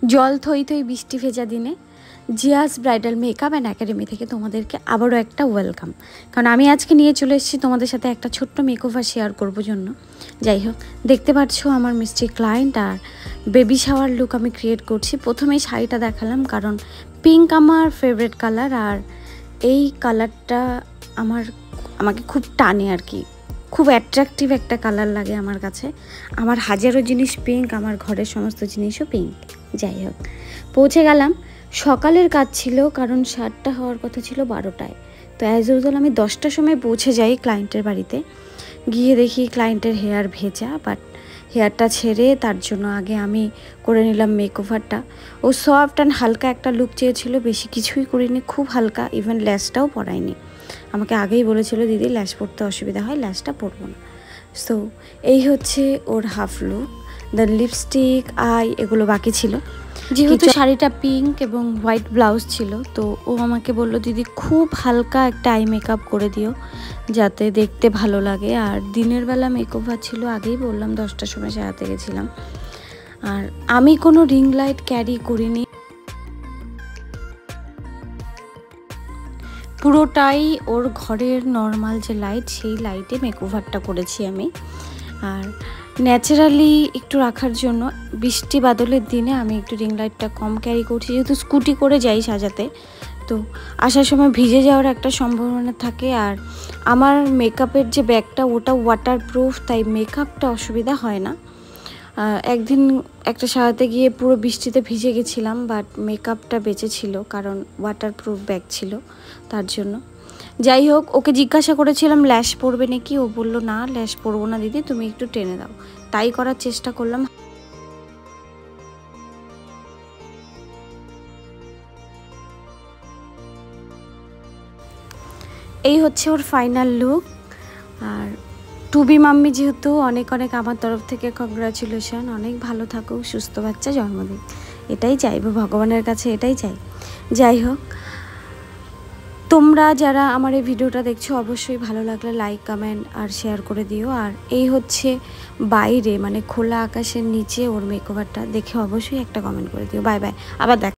জল থই থই বৃষ্টি ভেজা দিনে Zia's bridal makeup and academy থেকে তোমাদেরকে আবারও একটা ওয়েলকাম। কারণ আমি আজকে নিয়ে চলে এসেছি তোমাদের সাথে একটা ছোট্ট মেকওভার শেয়ার করবো জন্য। যাই হোক, দেখতে পাচ্ছ আমার মিষ্টি ক্লায়েন্ট আর বেবি শাওয়ার লুক আমি ক্রিয়েট করছি। প্রথমেই শাড়িটা দেখালাম কারণ পিঙ্ক আমার ফেভারিট কালার, আর এই কালারটা আমাকে খুব টানে আর কি, খুব অ্যাট্রাকটিভ একটা কালার লাগে আমার কাছে। আমার হাজারো জিনিস পিঙ্ক, আমার ঘরের সমস্ত জিনিসও পিঙ্ক। যাই হোক, পৌঁছে গেলাম। সকালের কাজ ছিল কারণ 7টা হওয়ার কথা ছিল 12টায়। তো অ্যাজ ইউজুয়াল আমি 10টার সময় পৌঁছে যাই ক্লায়েন্টের বাড়িতে। গিয়ে দেখি ক্লায়েন্টের হেয়ার ভেজা, বাট হেয়ারটা ছেড়ে তার জন্য আগে আমি করে নিলাম মেকওভারটা। ও সফট অ্যান্ড হালকা একটা লুক চেয়েছিল, বেশি কিছুই করিনি, খুব হালকা, ইভেন ল্যাশটাও পরাইনি। আমাকে আগেই বলেছিল দিদি ল্যাশ পরতে অসুবিধা হয়, ল্যাশটা পরবো না। সো এই হচ্ছে ওর half look. Then lipstick, eye এগুলো বাকি ছিল। যেহেতু শাড়িটা পিঙ্ক এবং হোয়াইট ব্লাউজ ছিল, তো ও আমাকে বলল দিদি খুব হালকা একটা আই মেকআপ করে দিও যাতে দেখতে ভালো লাগে। আর দিনের বেলা মেকওভার ছিল, আগেই বললাম 10টার সময় সারাতে গেছিলাম। আর আমি কোনো রিং লাইট ক্যারি করিনি, পুরোটাই ওর ঘরের নর্মাল যে লাইট সেই লাইটে মেকওভারটা করেছি আমি। আর ন্যাচারালি একটু রাখার জন্য বৃষ্টি বাদলের দিনে আমি একটু রিং লাইটটা কম ক্যারি করছি, যেহেতু স্কুটি করে যাই সাজাতে, তো আসার সময় ভিজে যাওয়ার একটা সম্ভাবনা থাকে। আর আমার মেকআপের যে ব্যাগটা ওটা ওয়াটারপ্রুফ, তাই মেকআপটা অসুবিধা হয় না। একদিন একটা সাজাতে গিয়ে পুরো বৃষ্টিতে ভিজে গেছিলাম, বাট মেকআপটা বেঁচে ছিল কারণ ওয়াটারপ্রুফ ব্যাগ ছিল তার জন্য। যাই হোক, ওকে জিজ্ঞাসা করেছিলাম ল্যাশ পরবে নাকি, ও বলল না ল্যাশ পরবো না দিদি, তুমি একটু টেনে দাও। তাই করার চেষ্টা করলাম। এই হচ্ছে ওর ফাইনাল লুক। আর টুবি মাম্মি যেহেতু অনেক অনেক আমার তরফ থেকে কংগ্রাচুলেশন, অনেক ভালো থাকুক, সুস্থ বাচ্চা জন্মদিন, এটাই চাইবো ভগবানের কাছে, এটাই চাই। যাই হোক, তোমরা যারা আমার এই ভিডিওটা দেখছো অবশ্যই ভালো লাগলে লাইক, কমেন্ট আর শেয়ার করে দিও। আর এই হচ্ছে বাইরে, মানে খোলা আকাশের নিচে ওর মেকওভারটা, দেখে অবশ্যই একটা কমেন্ট করে দিও। বাই বাই, আবার দেখ।